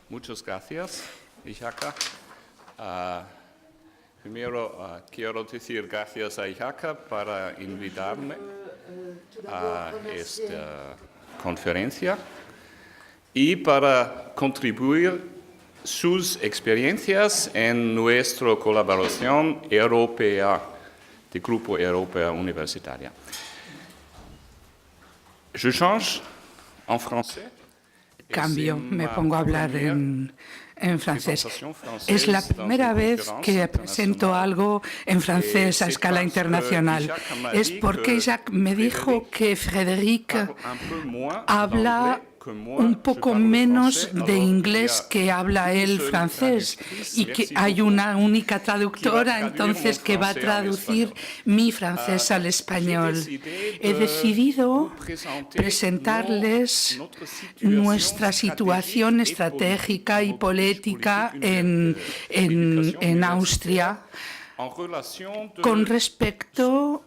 Muchas gracias, IJACA. Primero quiero decir gracias a IJACA para invitarme a esta conferencia y para contribuir sus experiencias en nuestra colaboración europea, del Grupo Europeo Universitario. Je change en français. Cambio, me pongo a hablar en francés. Es la primera vez que presento algo en francés a escala internacional. Es porque Jacques me dijo que Frédéric habla un poco menos de inglés que habla él francés y que hay una única traductora, entonces, que va a traducir mi francés al español. He decidido presentarles nuestra situación estratégica y política en Austria con respecto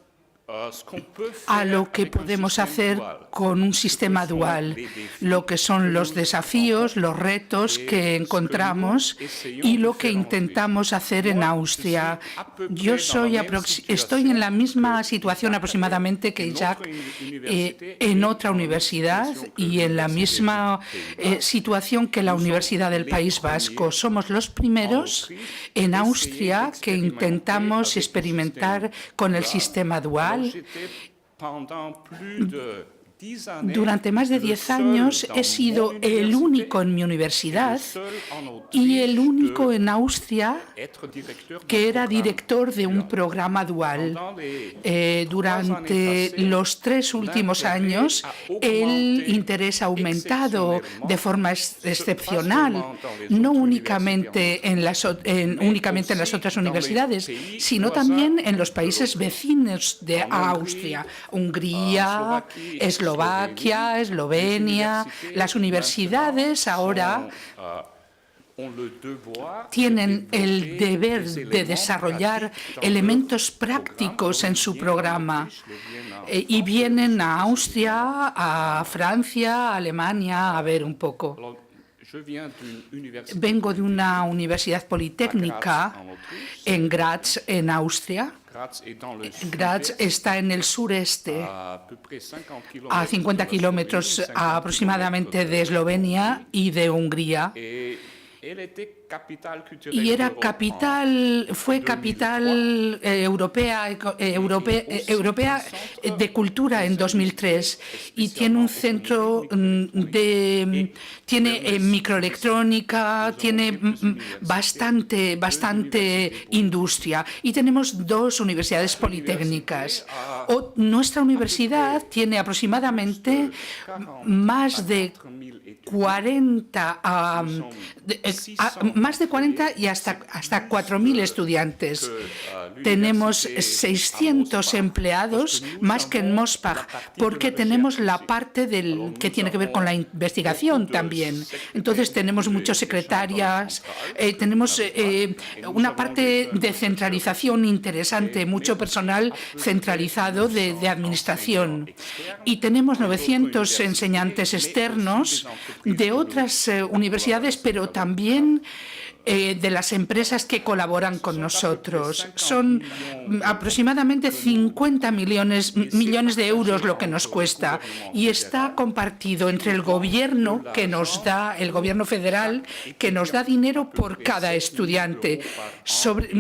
a lo que podemos hacer con un sistema dual, lo que son los desafíos, los retos que encontramos y lo que intentamos hacer en Austria. Yo estoy en la misma situación aproximadamente que Jacques en otra universidad y en la misma situación que la Universidad del País Vasco. Somos los primeros en Austria que intentamos experimentar con el sistema dual. Durante más de 10 años he sido el único en mi universidad y el único en Austria que era director de un programa dual. Durante los 3 últimos años el interés ha aumentado de forma excepcional, no únicamente en las otras universidades, sino también en los países vecinos de Austria, Hungría, Eslovaquia, Eslovenia. Las universidades ahora tienen el deber de desarrollar elementos prácticos en su programa y vienen a Austria, a Francia, a Alemania a ver un poco. Vengo de una universidad politécnica en Graz, en Austria. Graz está en el sureste, a 50 kilómetros aproximadamente de Eslovenia y de Hungría. Y fue capital europea de cultura en 2003 y tiene un centro tiene microelectrónica, tiene bastante industria y tenemos 2 universidades politécnicas. Nuestra universidad tiene aproximadamente más de 40 y hasta 4.000 estudiantes. Tenemos 600 empleados, más que en Mospach, porque tenemos la parte que tiene que ver con la investigación también. Entonces tenemos muchas secretarias, tenemos una parte de centralización interesante, mucho personal centralizado de administración. Y tenemos 900 enseñantes externos de otras universidades, pero también de las empresas que colaboran con nosotros. Son aproximadamente 50 millones de euros lo que nos cuesta y está compartido entre el gobierno el gobierno federal, que nos da dinero por cada estudiante,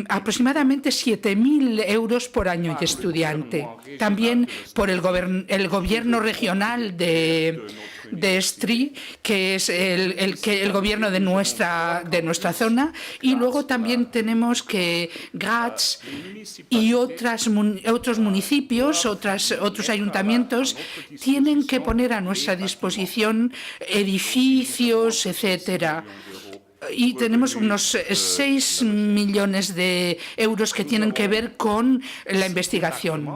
aproximadamente 7.000 euros por año y estudiante. También por el gobierno regional de Estri, que es el gobierno de nuestra zona, y luego también tenemos que Graz y otros municipios, otros ayuntamientos tienen que poner a nuestra disposición edificios, etcétera. Y tenemos unos 6 millones de euros que tienen que ver con la investigación.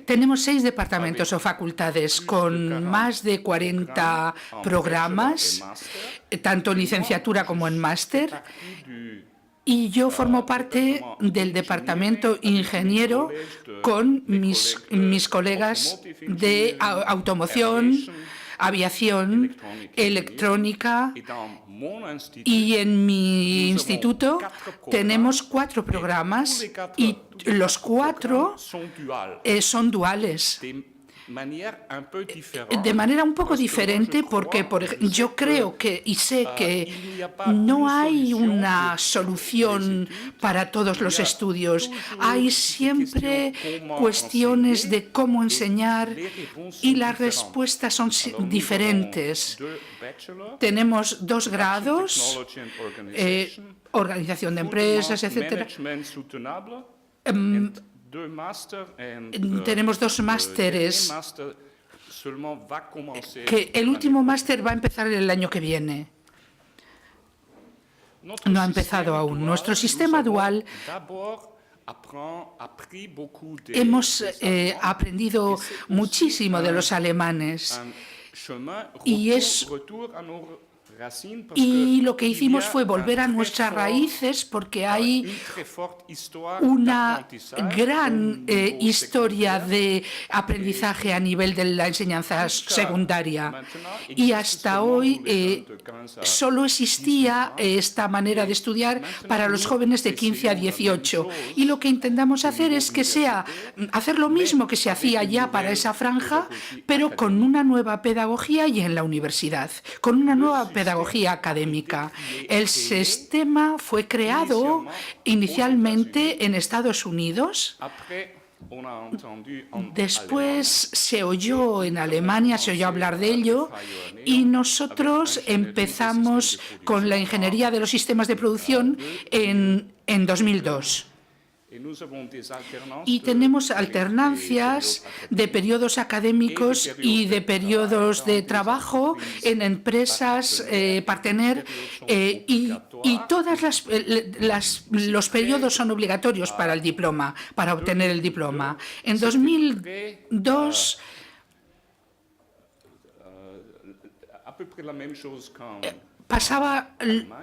Tenemos 6 departamentos o facultades con más de 40 programas, tanto en licenciatura como en máster. Y yo formo parte del departamento ingeniero con mis colegas de automoción, aviación, electrónica Y en mi instituto tenemos 4 programas y los 4 son duales. De manera un poco diferente porque yo creo que y sé que no hay una solución para todos los estudios. Hay siempre cuestiones de cómo enseñar y las respuestas son diferentes. Tenemos 2 grados, organización de empresas, etcétera. Tenemos 2 másteres, que el último máster va a empezar el año que viene. No ha empezado aún. Nuestro sistema dual hemos aprendido muchísimo de los alemanes y lo que hicimos fue volver a nuestras raíces porque hay una gran historia de aprendizaje a nivel de la enseñanza secundaria. Y hasta hoy solo existía esta manera de estudiar para los jóvenes de 15 a 18. Y lo que intentamos hacer es que hacer lo mismo que se hacía ya para esa franja, pero con una nueva pedagogía y en la universidad, con una nueva pedagogía académica. El sistema fue creado inicialmente en Estados Unidos. Después se oyó en Alemania, se oyó hablar de ello y nosotros empezamos con la ingeniería de los sistemas de producción en 2002. Y tenemos alternancias de periodos académicos y de periodos de trabajo en empresas partner y todas los periodos son obligatorios para el diploma, para obtener el diploma. En 2002 pasaba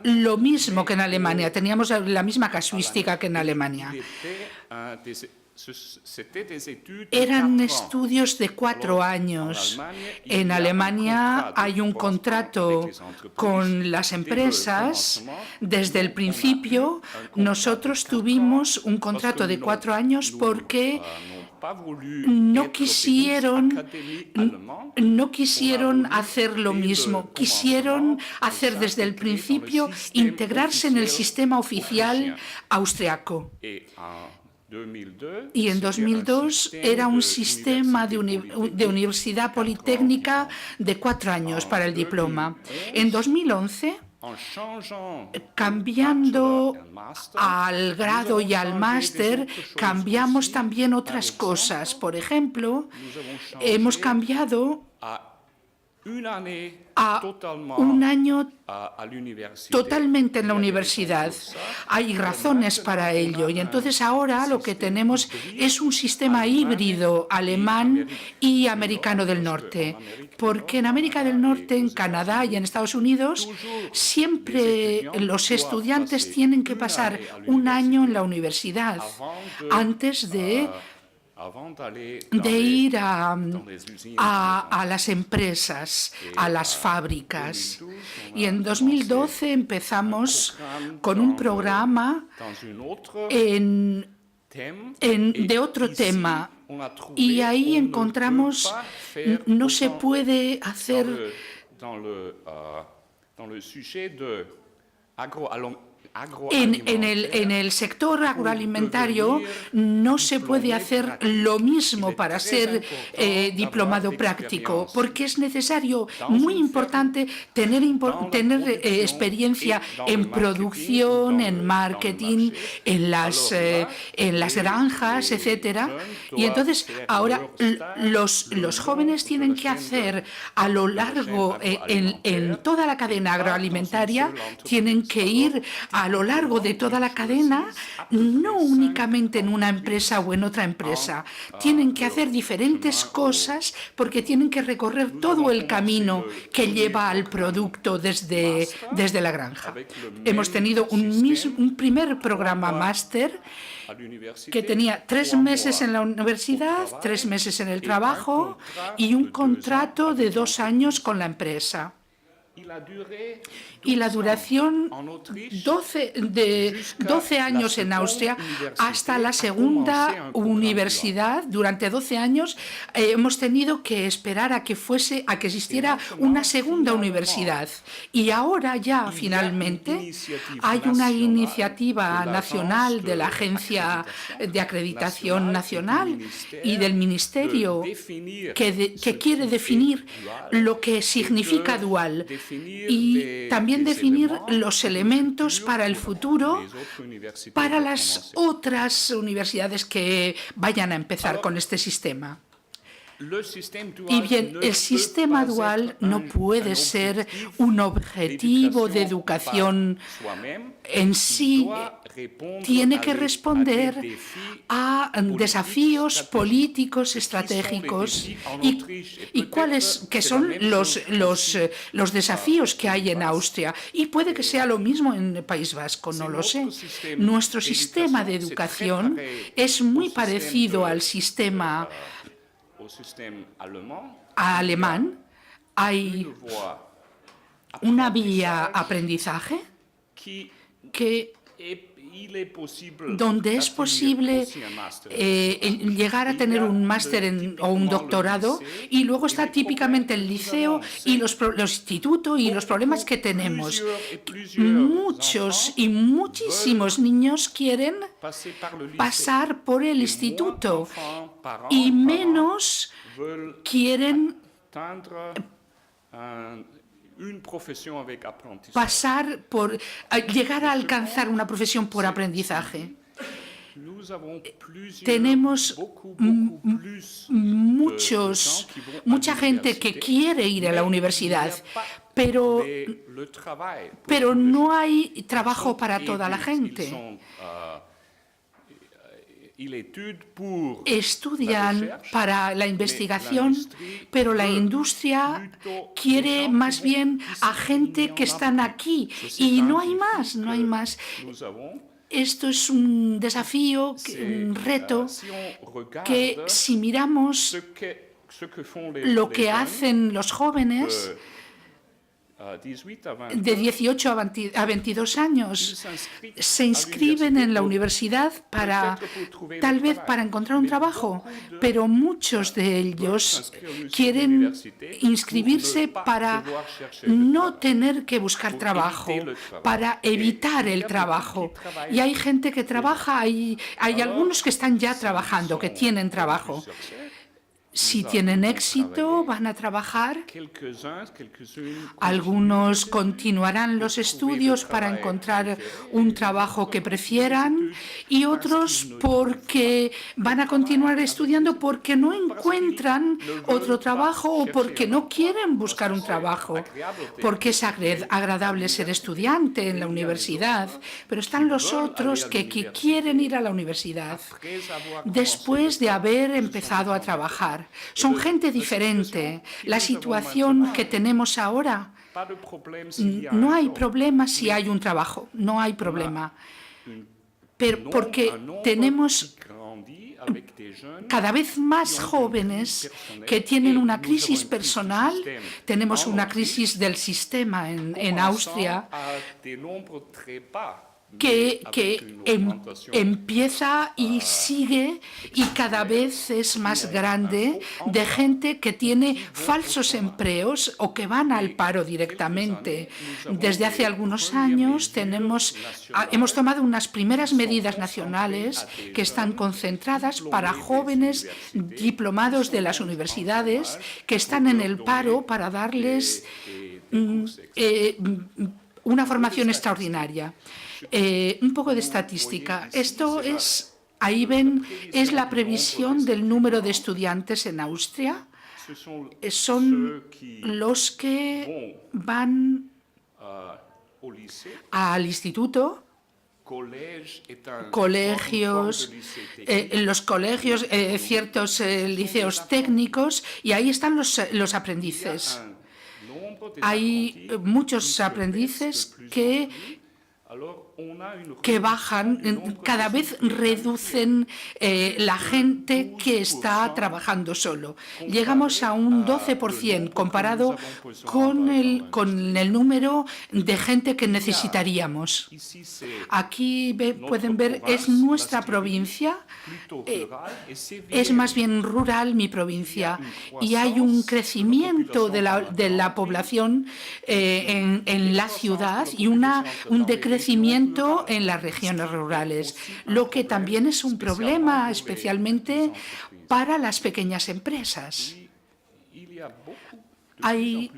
lo mismo que en Alemania, teníamos la misma casuística que en Alemania. Eran estudios de 4 años. En Alemania hay un contrato con las empresas. Desde el principio nosotros tuvimos un contrato de 4 años porque no quisieron hacer lo mismo, quisieron hacer desde el principio integrarse en el sistema oficial austriaco. Y en 2002 era un sistema de universidad politécnica de 4 años para el diploma. En 2011, cambiando al grado y al máster, cambiamos también otras cosas. Por ejemplo, hemos cambiado a un año totalmente en la universidad. Hay razones para ello y entonces ahora lo que tenemos es un sistema híbrido alemán y americano del norte, porque en América del Norte, en Canadá y en Estados Unidos siempre los estudiantes tienen que pasar un año en la universidad antes de ir a las empresas, a las fábricas. Y en 2012 empezamos con un programa de otro tema. Y ahí encontramos, no se puede hacer en el sector agroalimentario no se puede hacer lo mismo para ser diplomado práctico, porque es necesario, muy importante, tener experiencia en producción, en marketing, en las granjas, etcétera. Y entonces ahora los jóvenes tienen que hacer a lo largo, en toda la cadena agroalimentaria, tienen que ir a lo largo de toda la cadena, no únicamente en una empresa o en otra empresa. Tienen que hacer diferentes cosas porque tienen que recorrer todo el camino que lleva al producto desde la granja. Hemos tenido un primer programa máster que tenía 3 meses en la universidad, 3 meses en el trabajo y un contrato de 2 años con la empresa. Y la duración 12 años en Austria hasta la segunda universidad. Durante 12 años hemos tenido que esperar a que existiera una segunda universidad. Y ahora ya finalmente hay una iniciativa nacional de la Agencia de Acreditación Nacional y del Ministerio que quiere definir lo que significa dual y también definir los elementos para el futuro para las otras universidades que vayan a empezar con este sistema. Y bien, el sistema dual no puede ser un objetivo de educación en sí. Tiene que responder a desafíos políticos estratégicos y cuáles que son los desafíos que hay en Austria. Y puede que sea lo mismo en el País Vasco, no lo sé. Nuestro sistema de educación es muy parecido al sistema alemán. Hay una vía aprendizaje donde es posible llegar a tener un máster o un doctorado, y luego está típicamente el liceo y los institutos y los problemas que tenemos. Muchos y muchísimos niños quieren pasar por el instituto y menos quieren llegar a alcanzar una profesión por aprendizaje. Tenemos mucha gente que quiere ir a la universidad, pero no hay trabajo para toda la gente. Estudian para la investigación, pero la industria quiere más bien a gente que están aquí y no hay más. Esto es un desafío, un reto, que si miramos lo que hacen los jóvenes de 18 a 22 años, se inscriben en la universidad tal vez para encontrar un trabajo, pero muchos de ellos quieren inscribirse para no tener que buscar trabajo, para evitar el trabajo. Y hay gente que trabaja, hay algunos que están ya trabajando, que tienen trabajo. Si tienen éxito, van a trabajar. Algunos continuarán los estudios para encontrar un trabajo que prefieran, y otros porque van a continuar estudiando porque no encuentran otro trabajo o porque no quieren buscar un trabajo, porque es agradable ser estudiante en la universidad, pero están los otros que quieren ir a la universidad después de haber empezado a trabajar. Son gente diferente. La situación que tenemos ahora, no hay problema si hay un trabajo, no hay problema. Pero porque tenemos cada vez más jóvenes que tienen una crisis personal, tenemos una crisis del sistema en Austria, que empieza y sigue y cada vez es más grande, de gente que tiene falsos empleos o que van al paro directamente. Desde hace algunos años hemos tomado unas primeras medidas nacionales que están concentradas para jóvenes diplomados de las universidades que están en el paro, para darles una formación extraordinaria. Un poco de estadística. Esto es, ahí ven, es la previsión del número de estudiantes en Austria. Son los que van al instituto, colegios, los colegios, ciertos liceos técnicos, y ahí están los aprendices. Hay muchos aprendices que que bajan, cada vez reducen la gente que está trabajando solo. Llegamos a un 12% comparado con el número de gente que necesitaríamos. Aquí pueden ver, es nuestra provincia, es más bien rural mi provincia, y hay un crecimiento de la población en la ciudad y un decrecimiento en las regiones rurales, lo que también es un problema, especialmente para las pequeñas empresas. Hay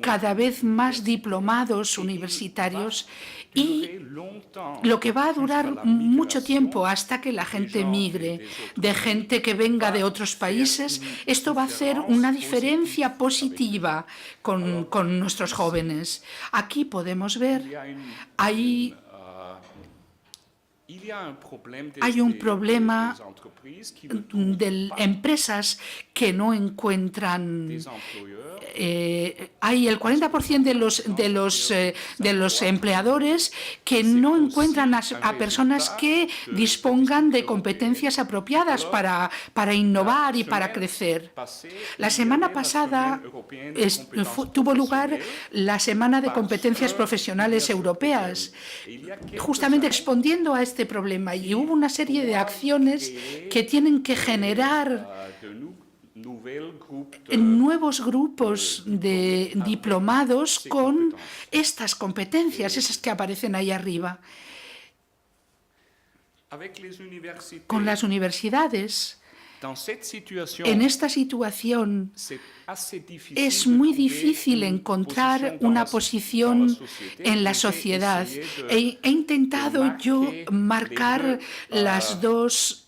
cada vez más diplomados universitarios y lo que va a durar mucho tiempo hasta que la gente migre, de gente que venga de otros países, esto va a hacer una diferencia positiva con nuestros jóvenes. Aquí podemos ver, hay un problema de empresas que no encuentran. Hay el 40% de los empleadores que no encuentran a personas que dispongan de competencias apropiadas para innovar y para crecer. La semana pasada tuvo lugar la Semana de Competencias Profesionales Europeas, justamente respondiendo a este problema, y hubo una serie de acciones que tienen que generar nuevos grupos de diplomados con estas competencias, esas que aparecen ahí arriba. Con las universidades, en esta situación es muy difícil encontrar una posición en la sociedad. He intentado yo marcar los dos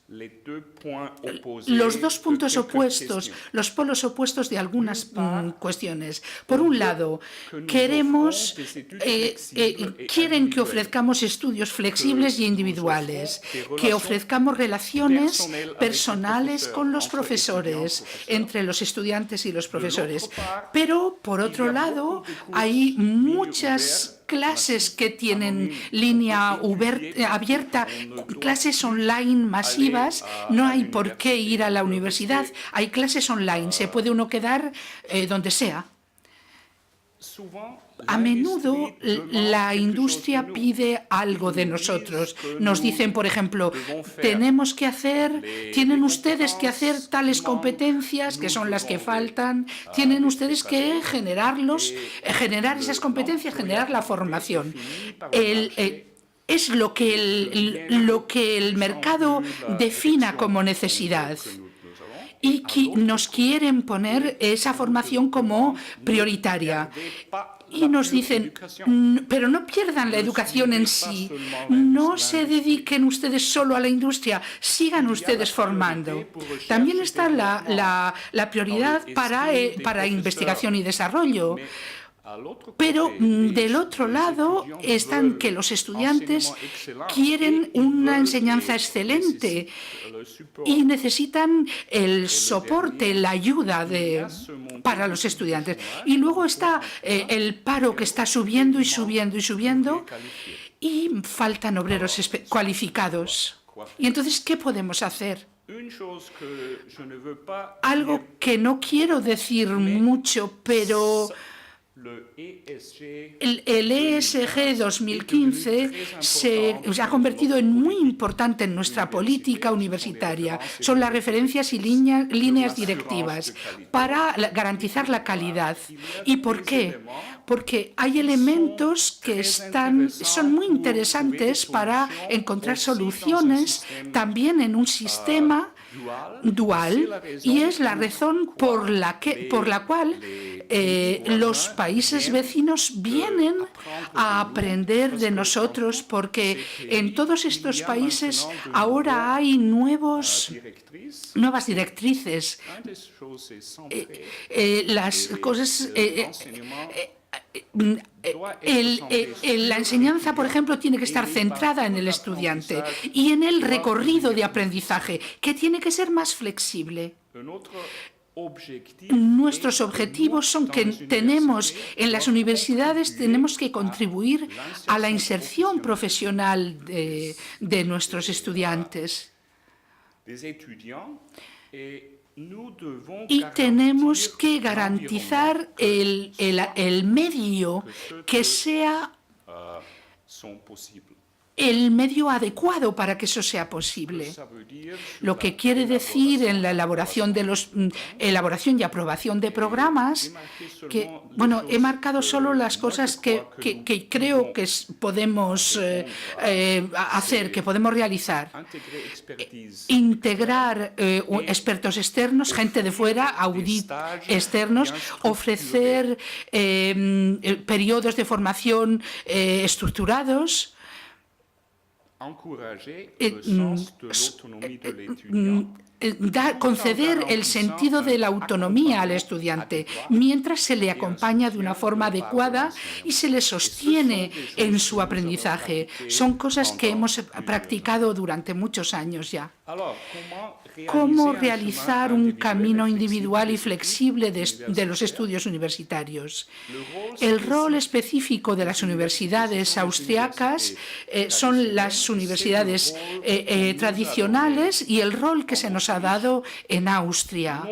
puntos opuestos, los polos opuestos de algunas cuestiones. Por un lado, quieren que ofrezcamos estudios flexibles y individuales, que ofrezcamos relaciones personales con los profesores, entre los estudiantes y los profesores. Pero, por otro lado, hay muchas clases que tienen línea abierta, clases online masivas. No hay por qué ir a la universidad, hay clases online, se puede uno quedar donde sea. A menudo la industria pide algo de nosotros. Nos dicen, por ejemplo, tienen ustedes que hacer tales competencias, que son las que faltan, tienen ustedes que generar esas competencias, generar la formación. Es lo que el mercado defina como necesidad. Y nos quieren poner esa formación como prioritaria. Y nos dicen, pero no pierdan la educación en sí, no se dediquen ustedes solo a la industria, sigan ustedes formando. También está la prioridad para investigación y desarrollo. Pero del otro lado están que los estudiantes quieren una enseñanza excelente y necesitan el soporte, la ayuda para los estudiantes. Y luego está el paro que está subiendo y subiendo y subiendo, y faltan obreros cualificados. Y entonces, ¿qué podemos hacer? Algo que no quiero decir mucho, pero el ESG 2015 se ha convertido en muy importante en nuestra política universitaria. Son las referencias y líneas directivas para garantizar la calidad. ¿Y por qué? Porque hay elementos que son muy interesantes para encontrar soluciones también en un sistema dual, y es la razón por la cual los países vecinos vienen a aprender de nosotros, porque en todos estos países ahora hay nuevas directrices. Las cosas. La enseñanza, por ejemplo, tiene que estar centrada en el estudiante y en el recorrido de aprendizaje, que tiene que ser más flexible. Nuestros objetivos son que tenemos en las universidades tenemos que contribuir a la inserción profesional de nuestros estudiantes. Y tenemos que garantizar el medio que sea el medio adecuado para que eso sea posible. Lo que quiere decir en la elaboración y aprobación de programas, que, bueno, he marcado solo las cosas que creo que podemos hacer, que podemos realizar. Integrar expertos externos, gente de fuera, audit externos, ofrecer periodos de formación estructurados, conceder el sentido de la autonomía al estudiante mientras se le acompaña de una forma adecuada y se le sostiene en su aprendizaje. Son cosas que hemos practicado durante muchos años ya. ¿Cómo realizar un camino individual y flexible de los estudios universitarios? El rol específico de las universidades austriacas son las universidades tradicionales y el rol que se nos ha dado en Austria.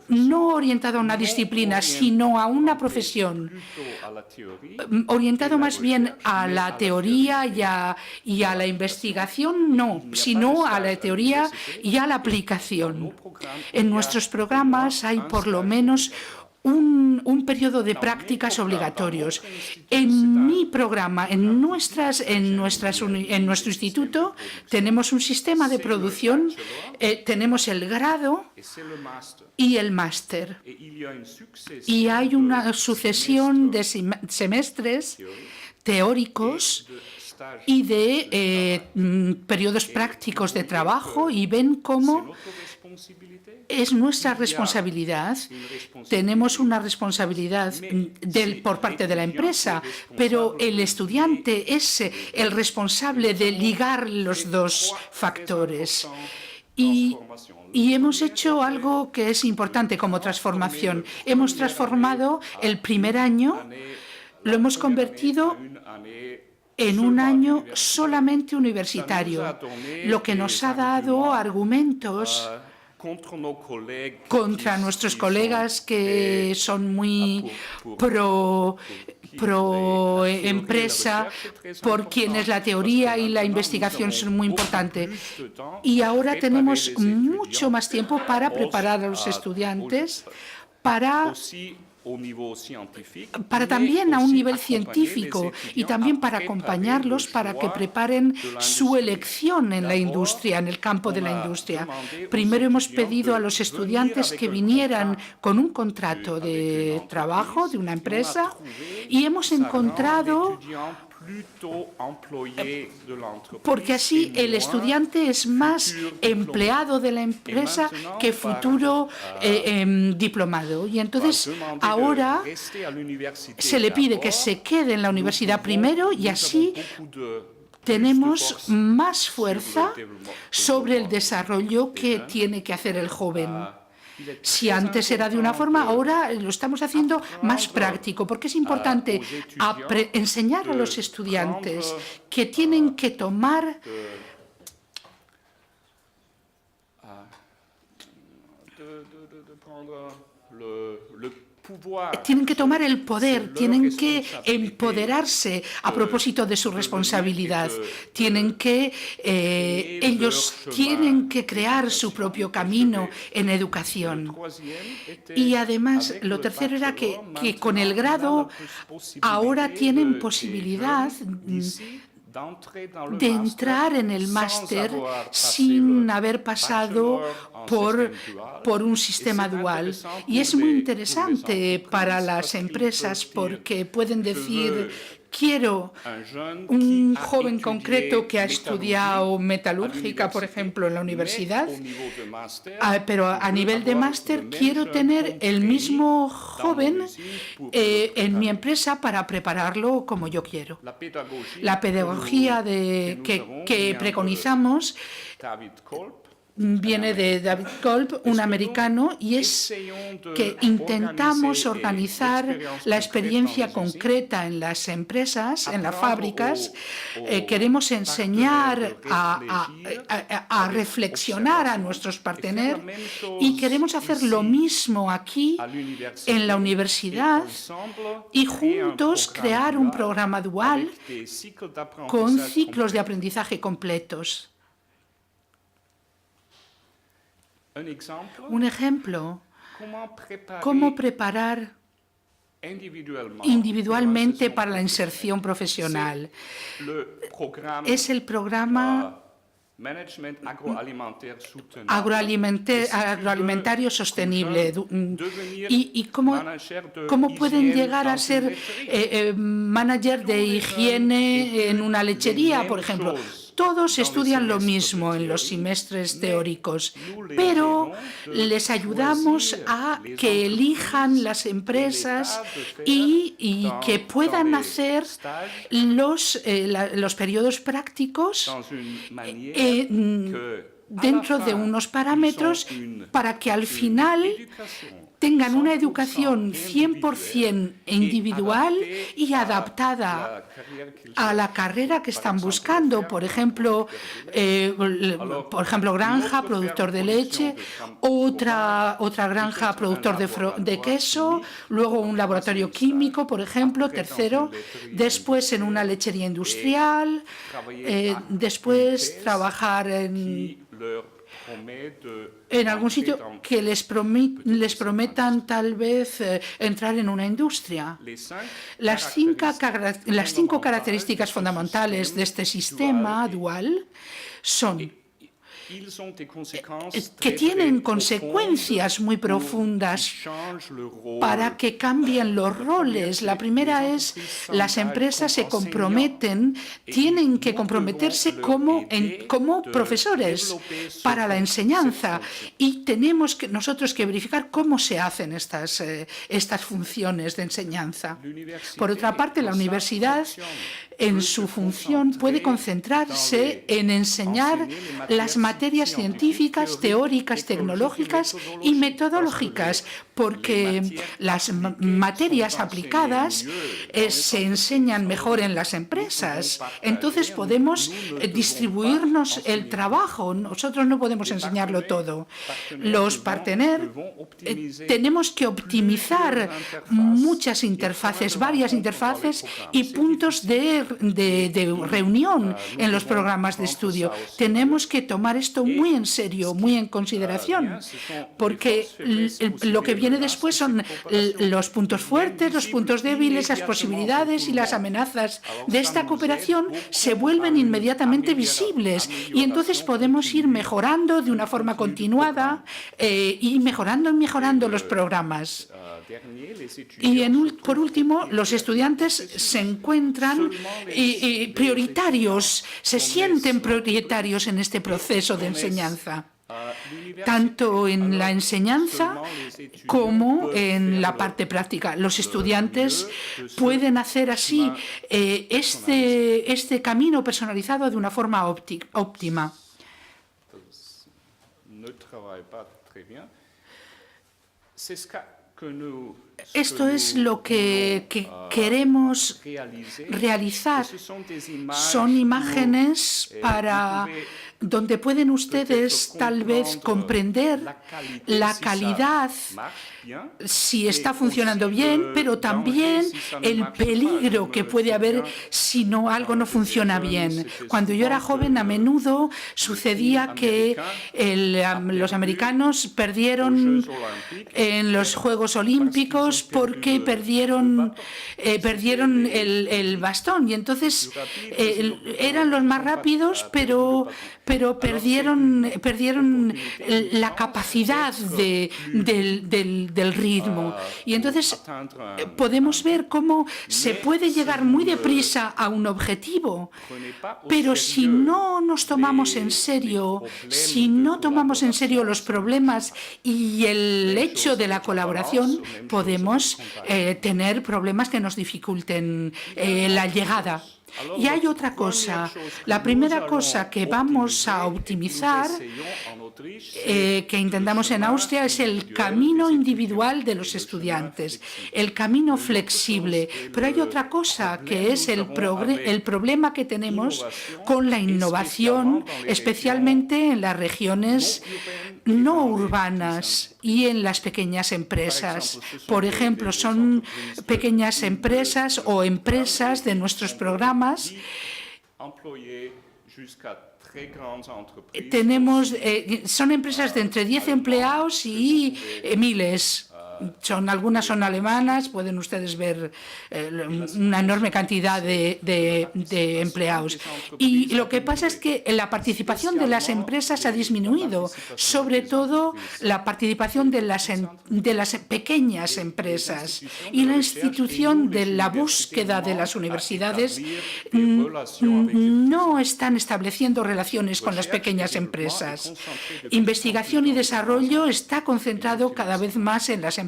No orientado a una disciplina, sino a una profesión. Orientado más bien a la teoría y a la investigación, no, sino a la teoría y a la aplicación. En nuestros programas hay por lo menos un periodo de prácticas obligatorios. En mi programa, en nuestro instituto, tenemos un sistema de producción, tenemos el grado y el máster. Y hay una sucesión de semestres teóricos y de periodos prácticos de trabajo, y ven cómo es nuestra responsabilidad. Tenemos una responsabilidad por parte de la empresa, pero el estudiante es el responsable de ligar los dos factores. Y hemos hecho algo que es importante como transformación. Hemos transformado el primer año, lo hemos convertido en un año solamente universitario, lo que nos ha dado argumentos contra nuestros colegas que son muy pro empresa, por quienes la teoría y la investigación son muy importantes. Y ahora tenemos mucho más tiempo para preparar a los estudiantes para también a un nivel científico y también para acompañarlos para que preparen su elección en la industria, en el campo de la industria. Primero hemos pedido a los estudiantes que vinieran con un contrato de trabajo de una empresa y hemos encontrado, porque así el estudiante es más empleado de la empresa que futuro diplomado. Y entonces ahora se le pide que se quede en la universidad primero y así tenemos más fuerza sobre el desarrollo que tiene que hacer el joven. Si antes era de una forma, ahora lo estamos haciendo más práctico, porque es importante enseñar a los estudiantes que tienen que tomar el poder, tienen que empoderarse a propósito de su responsabilidad. Ellos tienen que crear su propio camino en educación. Y además, lo tercero era que con el grado ahora tienen posibilidad de entrar en el máster sin haber pasado por un sistema dual. Y es muy interesante para las empresas porque pueden decir: quiero un joven concreto que ha estudiado metalúrgica, por ejemplo, en la universidad, pero a nivel de máster quiero tener el mismo joven en mi empresa para prepararlo como yo quiero. La pedagogía que preconizamos viene de David Kolb, un americano, y es que intentamos organizar la experiencia concreta en las empresas, en las fábricas. Queremos enseñar a reflexionar a nuestros parteneros y queremos hacer lo mismo aquí en la universidad y juntos crear un programa dual con ciclos de aprendizaje completos. Un ejemplo, cómo preparar individualmente para la inserción profesional. Es el programa agroalimentario sostenible y cómo pueden llegar a ser manager de higiene en una lechería, por ejemplo. Todos estudian lo mismo en los semestres teóricos, pero les ayudamos a que elijan las empresas y que puedan hacer los periodos prácticos dentro de unos parámetros para que al final tengan una educación 100% individual y adaptada a la carrera que están buscando. Por ejemplo, granja, productor de leche, otra granja, productor de queso, luego un laboratorio químico, por ejemplo, tercero, después en una lechería industrial, después trabajar en algún sitio que les prometan tal vez entrar en una industria. Las cinco características fundamentales de este sistema dual son que tienen consecuencias muy profundas para que cambien los roles. La primera es, las empresas se comprometen, tienen que comprometerse como profesores para la enseñanza y tenemos nosotros que verificar cómo se hacen estas funciones de enseñanza. Por otra parte, la universidad en su función puede concentrarse en enseñar las materias científicas, teóricas, tecnológicas y metodológicas, porque las materias aplicadas se enseñan mejor en las empresas. Entonces podemos distribuirnos el trabajo. Nosotros no podemos enseñarlo todo. Los parteneros tenemos que optimizar muchas interfaces, varias interfaces y puntos de reunión en los programas de estudio. Tenemos que tomar esto muy en serio, muy en consideración, porque lo que viene después son los puntos fuertes, los puntos débiles, las posibilidades y las amenazas de esta cooperación se vuelven inmediatamente visibles y entonces podemos ir mejorando de una forma continuada y mejorando los programas. Y por último, los estudiantes se encuentran prioritarios, se sienten prioritarios en este proceso de enseñanza, tanto en la enseñanza como en la parte práctica. Los estudiantes pueden hacer así este camino personalizado de una forma óptima. Esto es lo que queremos realizar. Son imágenes donde pueden ustedes tal vez comprender la calidad, si está funcionando bien, pero también el peligro que puede haber si algo no funciona bien. Cuando yo era joven, a menudo sucedía que los americanos perdieron en los Juegos Olímpicos porque perdieron el bastón y entonces eran los más rápidos, pero perdieron la capacidad del ritmo. Y entonces podemos ver cómo se puede llegar muy deprisa a un objetivo, pero si no nos tomamos en serio, los problemas y el hecho de la colaboración, podemos podemos tener problemas que nos dificulten la llegada. Y hay otra cosa. La primera cosa que vamos a optimizar, que intentamos en Austria, es el camino individual de los estudiantes, el camino flexible. Pero hay otra cosa, que es el problema que tenemos con la innovación, especialmente en las regiones no urbanas y en las pequeñas empresas. Por ejemplo, son pequeñas empresas o empresas de nuestros programas. Son empresas de entre 10 empleados y miles. Algunas son alemanas, pueden ustedes ver una enorme cantidad de empleados. Y lo que pasa es que la participación de las empresas ha disminuido, sobre todo la participación de las pequeñas empresas. Y la institución de la búsqueda de las universidades no están estableciendo relaciones con las pequeñas empresas. Investigación y desarrollo está concentrado cada vez más en las empresas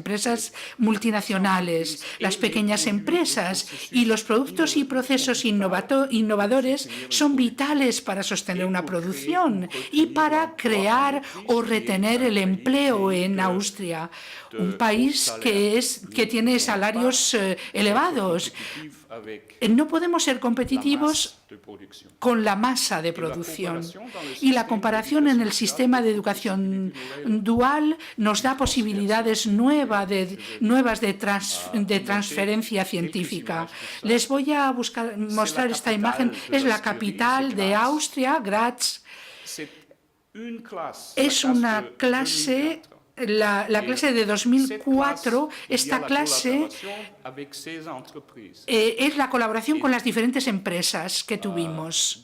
multinacionales. Las pequeñas empresas y los productos y procesos innovadores son vitales para sostener una producción y para crear o retener el empleo en Austria, un país que tiene salarios elevados. No podemos ser competitivos con la masa de producción. Y la comparación en el sistema de educación dual nos da posibilidades nuevas de transferencia científica. Les voy a mostrar esta imagen. Es la capital de Austria, Graz. Es una clase... La clase de 2004, esta clase es la colaboración con las diferentes empresas que tuvimos.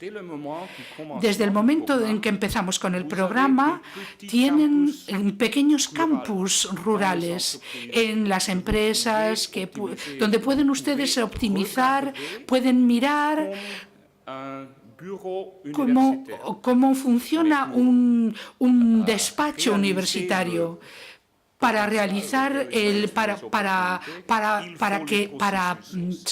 Desde el momento en que empezamos con el programa, tienen pequeños campus rurales en las empresas donde pueden ustedes optimizar, pueden mirar cómo funciona un despacho universitario para realizar para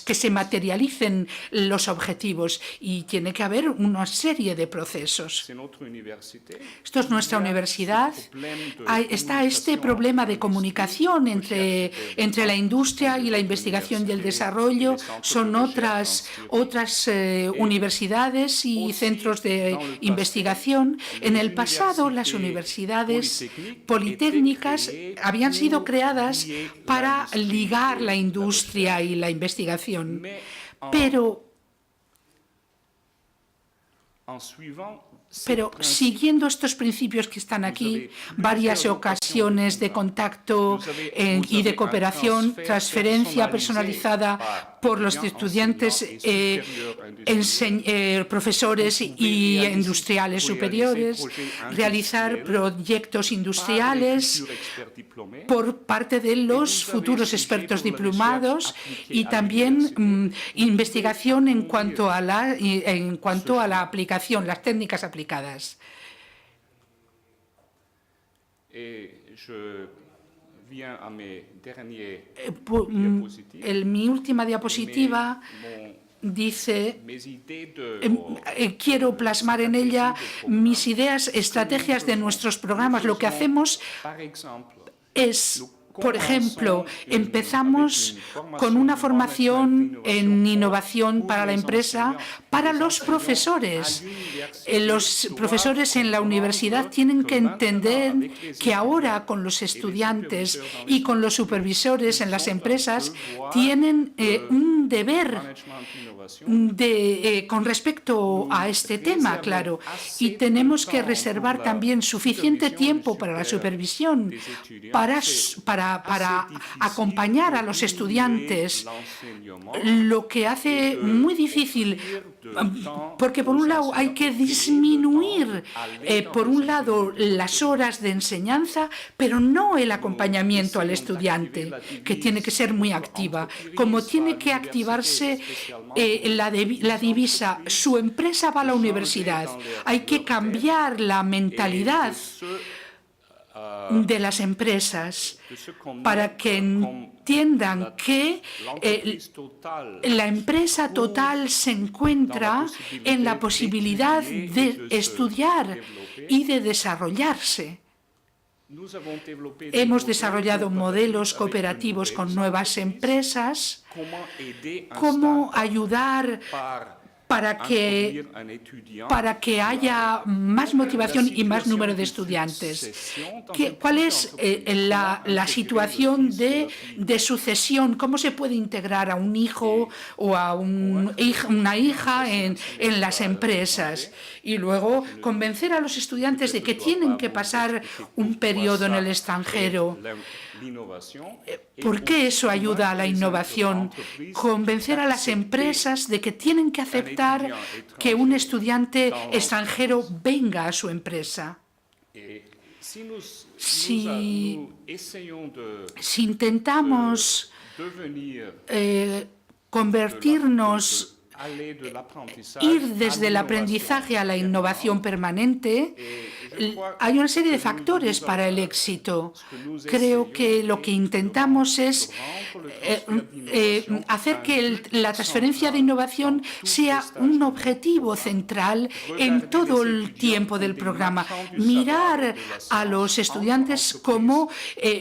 que se materialicen los objetivos, y tiene que haber una serie de procesos. Esto es nuestra universidad. Está este problema de comunicación entre la industria y la investigación y el desarrollo. Son otras universidades y centros de investigación. En el pasado, las universidades politécnicas habían sido creadas para ligar la industria y la investigación, pero siguiendo estos principios que están aquí, varias ocasiones de contacto y de cooperación, transferencia personalizada por los estudiantes, profesores y industriales superiores, realizar proyectos industriales por parte de los futuros expertos diplomados, y también investigación en cuanto a la aplicación, las técnicas aplicadas. Mi última diapositiva dice, quiero plasmar en ella mis ideas, estrategias de nuestros programas. Lo que hacemos es, por ejemplo, empezamos con una formación en innovación para la empresa para los profesores. Los profesores en la universidad tienen que entender que ahora con los estudiantes y con los supervisores en las empresas tienen un deber con respecto a este tema, claro, y tenemos que reservar también suficiente tiempo para la supervisión, para acompañar a los estudiantes, lo que hace muy difícil, porque por un lado hay que disminuir por un lado las horas de enseñanza, pero no el acompañamiento al estudiante, que tiene que ser muy activa. Como tiene que activarse la divisa, su empresa va a la universidad, hay que cambiar la mentalidad de las empresas para que entiendan que la empresa total se encuentra en la posibilidad de estudiar y de desarrollarse. Hemos desarrollado modelos cooperativos con nuevas empresas, cómo ayudar para que haya más motivación y más número de estudiantes. ¿Cuál es la situación de sucesión? ¿Cómo se puede integrar a un hijo o a una hija en las empresas? Y luego convencer a los estudiantes de que tienen que pasar un periodo en el extranjero. ¿Por qué eso ayuda a la innovación? Convencer a las empresas de que tienen que aceptar que un estudiante extranjero venga a su empresa. Si intentamos convertirnos, ir desde el aprendizaje a la innovación permanente, hay una serie de factores para el éxito. Creo que lo que intentamos es hacer que la transferencia de innovación sea un objetivo central en todo el tiempo del programa. Mirar a los estudiantes como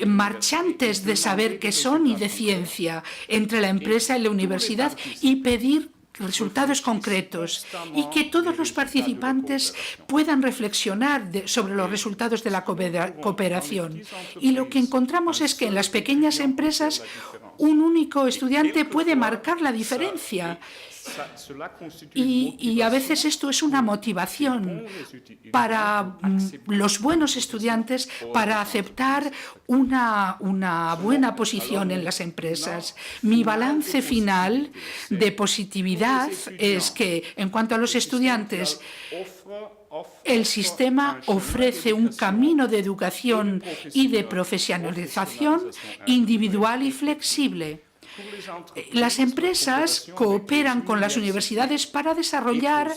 marchantes de saber que son y de ciencia entre la empresa y la universidad y pedir resultados concretos y que todos los participantes puedan reflexionar sobre los resultados de la cooperación. Y lo que encontramos es que en las pequeñas empresas un único estudiante puede marcar la diferencia. Y a veces esto es una motivación para los buenos estudiantes para aceptar una buena posición en las empresas. Mi balance final de positividad es que, en cuanto a los estudiantes, el sistema ofrece un camino de educación y de profesionalización individual y flexible. Las empresas cooperan con las universidades para desarrollar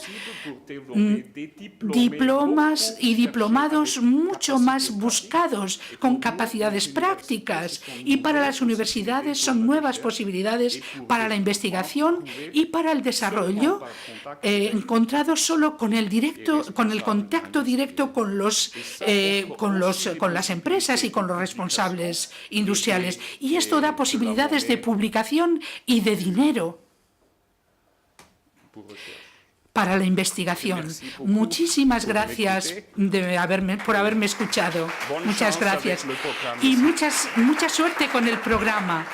diplomas y diplomados mucho más buscados, con capacidades prácticas, y para las universidades son nuevas posibilidades para la investigación y para el desarrollo, encontrados solo con el contacto directo con las empresas y con los responsables industriales. Y esto da posibilidades de publicación y de dinero para la investigación. Muchísimas gracias por haberme escuchado. Muchas gracias. Y mucha suerte con el programa.